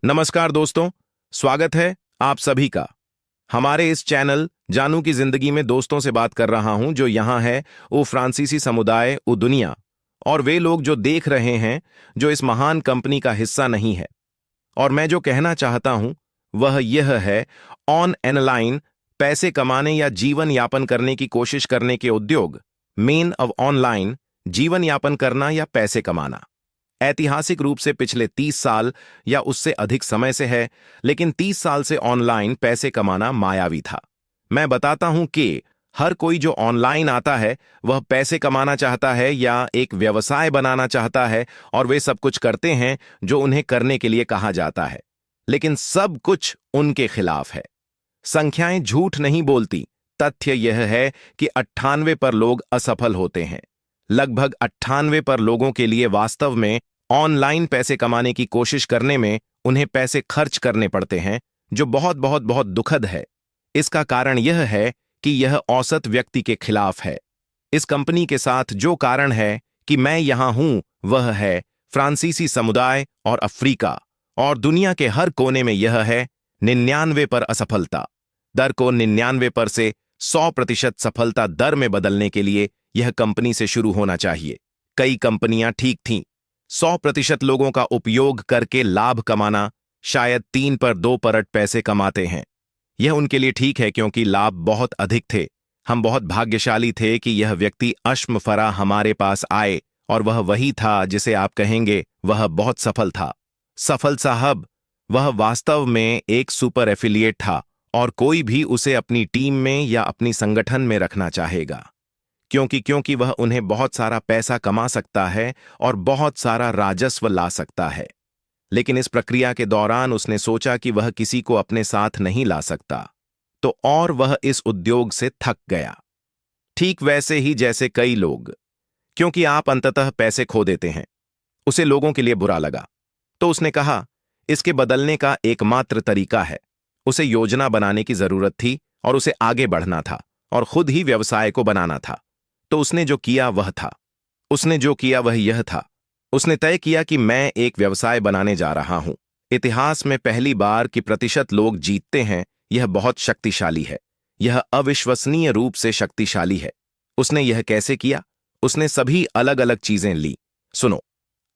नमस्कार दोस्तों, स्वागत है आप सभी का हमारे इस चैनल जानू की जिंदगी में। दोस्तों से बात कर रहा हूं जो यहां है वो फ्रांसीसी समुदाय वो दुनिया और वे लोग जो देख रहे हैं, जो इस महान कंपनी का हिस्सा नहीं है। और मैं जो कहना चाहता हूं वह यह है, ऑन एनलाइन पैसे कमाने या जीवन यापन करने की कोशिश करने के उद्योग, मेन ऑफ ऑनलाइन जीवन यापन करना या पैसे कमाना ऐतिहासिक रूप से पिछले 30 साल या उससे अधिक समय से है, लेकिन 30 साल से ऑनलाइन पैसे कमाना मायावी था। मैं बताता हूं कि हर कोई जो ऑनलाइन आता है वह पैसे कमाना चाहता है या एक व्यवसाय बनाना चाहता है, और वे सब कुछ करते हैं जो उन्हें करने के लिए कहा जाता है, लेकिन सब कुछ उनके खिलाफ है। संख्याएं झूठ नहीं बोलती। तथ्य यह है कि 98 पर लोग असफल होते हैं। लगभग 98 पर लोगों के लिए वास्तव में ऑनलाइन पैसे कमाने की कोशिश करने में उन्हें पैसे खर्च करने पड़ते हैं, जो बहुत बहुत बहुत दुखद है। इसका कारण यह है कि यह औसत व्यक्ति के खिलाफ है। इस कंपनी के साथ जो कारण है कि मैं यहां हूं वह है फ्रांसीसी समुदाय और अफ्रीका और दुनिया के हर कोने में। यह है 99 पर असफलता दर को 99 पर से 100% सफलता दर में बदलने के लिए यह कंपनी से शुरू होना चाहिए। कई कंपनियां ठीक थीं। 100% लोगों का उपयोग करके लाभ कमाना, शायद 3 पर 2 परत पैसे कमाते हैं। यह उनके लिए ठीक है क्योंकि लाभ बहुत अधिक थे। हम बहुत भाग्यशाली थे कि यह व्यक्ति अश्म फरा हमारे पास आए, और वह वही था जिसे आप कहेंगे वह बहुत सफल था। सफल साहब, वह वास्तव में एक सुपर एफिलिएट था, और कोई भी उसे अपनी टीम में या अपनी संगठन में रखना चाहेगा, क्योंकि वह उन्हें बहुत सारा पैसा कमा सकता है और बहुत सारा राजस्व ला सकता है। लेकिन इस प्रक्रिया के दौरान उसने सोचा कि वह किसी को अपने साथ नहीं ला सकता, तो और वह इस उद्योग से थक गया। ठीक वैसे ही जैसे कई लोग, क्योंकि आप अंततः पैसे खो देते हैं। उसे लोगों के लिए बुरा लगा, तो उसने कहा इसके बदलने का एकमात्र तरीका है। उसे योजना बनाने की जरूरत थी और उसे आगे बढ़ना था और खुद ही व्यवसाय को बनाना था। तो उसने जो किया वह यह था, उसने तय किया कि मैं एक व्यवसाय बनाने जा रहा हूं। इतिहास में पहली बार कि प्रतिशत लोग जीतते हैं, यह बहुत शक्तिशाली है। यह अविश्वसनीय रूप से शक्तिशाली है। उसने यह कैसे किया? उसने सभी अलग अलग चीजें ली। सुनो,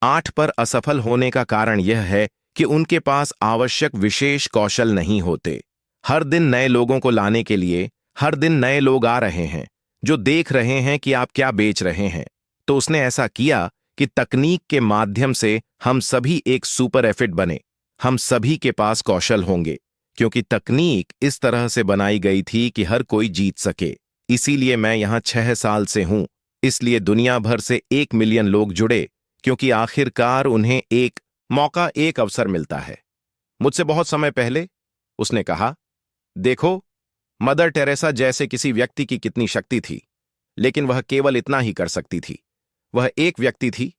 8 पर असफल होने का कारण यह है कि उनके पास आवश्यक विशेष कौशल नहीं होते। हर दिन नए लोगों को लाने के लिए हर दिन नए लोग आ रहे हैं जो देख रहे हैं कि आप क्या बेच रहे हैं। तो उसने ऐसा किया कि तकनीक के माध्यम से हम सभी एक सुपर एफिट बने। हम सभी के पास कौशल होंगे, क्योंकि तकनीक इस तरह से बनाई गई थी कि हर कोई जीत सके। इसीलिए मैं यहां 6 साल से हूं। इसलिए दुनिया भर से 1 मिलियन लोग जुड़े, क्योंकि आखिरकार उन्हें एक मौका, एक अवसर मिलता है। मुझसे बहुत समय पहले उसने कहा, देखो, मदर टेरेसा जैसे किसी व्यक्ति की कितनी शक्ति थी, लेकिन वह केवल इतना ही कर सकती थी। वह एक व्यक्ति थी।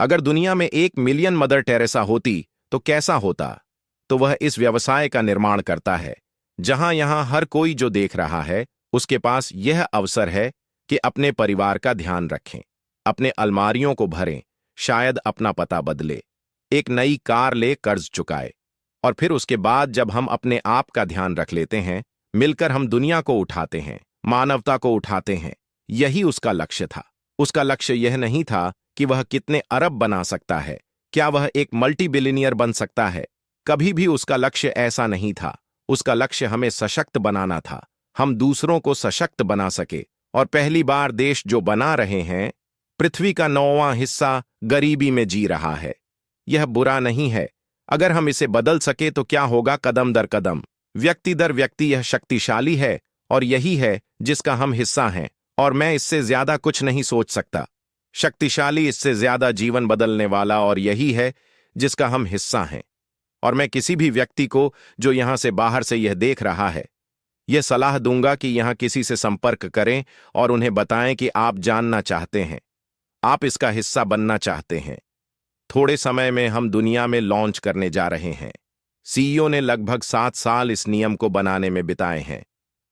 अगर दुनिया में 1 मिलियन मदर टेरेसा होती तो कैसा होता? तो वह इस व्यवसाय का निर्माण करता है जहां यहां हर कोई जो देख रहा है उसके पास यह अवसर है कि अपने परिवार का ध्यान रखें, अपने अलमारियों को भरें, शायद अपना पता बदले, एक नई कार ले कर्ज चुकाए, और फिर उसके बाद जब हम अपने आप का ध्यान रख लेते हैं, मिलकर हम दुनिया को उठाते हैं, मानवता को उठाते हैं। यही उसका लक्ष्य था। उसका लक्ष्य यह नहीं था कि वह कितने अरब बना सकता है, क्या वह एक मल्टी बिलियनियर बन सकता है। कभी भी उसका लक्ष्य ऐसा नहीं था। उसका लक्ष्य हमें सशक्त बनाना था, हम दूसरों को सशक्त बना सके। और पहली बार देश जो बना रहे हैं, पृथ्वी का 9वां हिस्सा गरीबी में जी रहा है। यह बुरा नहीं है। अगर हम इसे बदल सके तो क्या होगा? कदम दर कदम, व्यक्ति दर व्यक्ति यह शक्तिशाली है, और यही है जिसका हम हिस्सा हैं। और मैं इससे ज्यादा कुछ नहीं सोच सकता। शक्तिशाली, इससे ज्यादा जीवन बदलने वाला, और यही है जिसका हम हिस्सा हैं। और मैं किसी भी व्यक्ति को जो यहां से बाहर से यह देख रहा है, यह सलाह दूंगा कि यहां किसी से संपर्क करें और उन्हें बताएं कि आप जानना चाहते हैं, आप इसका हिस्सा बनना चाहते हैं। थोड़े समय में हम दुनिया में लॉन्च करने जा रहे हैं। सीईओ ने लगभग 7 साल इस नियम को बनाने में बिताए हैं।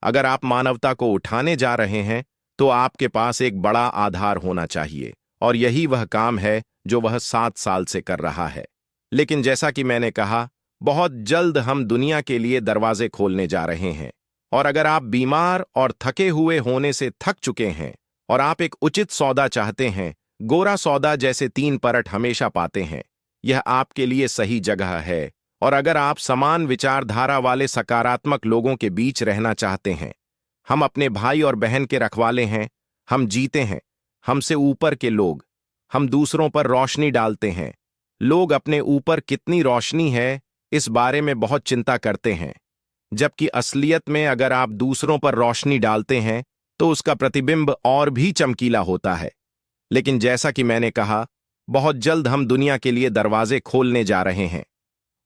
अगर आप मानवता को उठाने जा रहे हैं तो आपके पास एक बड़ा आधार होना चाहिए, और यही वह काम है जो वह 7 साल से कर रहा है। लेकिन जैसा कि मैंने कहा, बहुत जल्द हम दुनिया के लिए दरवाजे खोलने जा रहे हैं। और अगर आप बीमार और थके हुए होने से थक चुके हैं और आप एक उचित सौदा चाहते हैं, गोरा सौदा जैसे 3 परट हमेशा पाते हैं, यह आपके लिए सही जगह है। और अगर आप समान विचारधारा वाले सकारात्मक लोगों के बीच रहना चाहते हैं, हम अपने भाई और बहन के रखवाले हैं, हम जीते हैं, हमसे ऊपर के लोग, हम दूसरों पर रोशनी डालते हैं। लोग अपने ऊपर कितनी रोशनी है इस बारे में बहुत चिंता करते हैं, जबकि असलियत में अगर आप दूसरों पर रोशनी डालते हैं तो उसका प्रतिबिंब और भी चमकीला होता है। लेकिन जैसा कि मैंने कहा, बहुत जल्द हम दुनिया के लिए दरवाजे खोलने जा रहे हैं।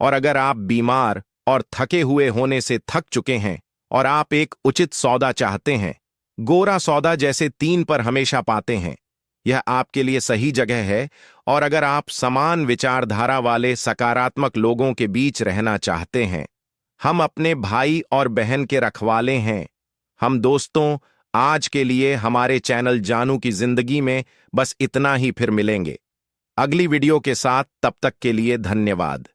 और अगर आप बीमार और थके हुए होने से थक चुके हैं और आप एक उचित सौदा चाहते हैं, गोरा सौदा जैसे 3 पर हमेशा पाते हैं, यह आपके लिए सही जगह है। और अगर आप समान विचारधारा वाले सकारात्मक लोगों के बीच रहना चाहते हैं, हम अपने भाई और बहन के रखवाले हैं, हम दोस्तों। आज के लिए हमारे चैनल जानू की जिंदगी में बस इतना ही, फिर मिलेंगे अगली वीडियो के साथ। तब तक के लिए धन्यवाद।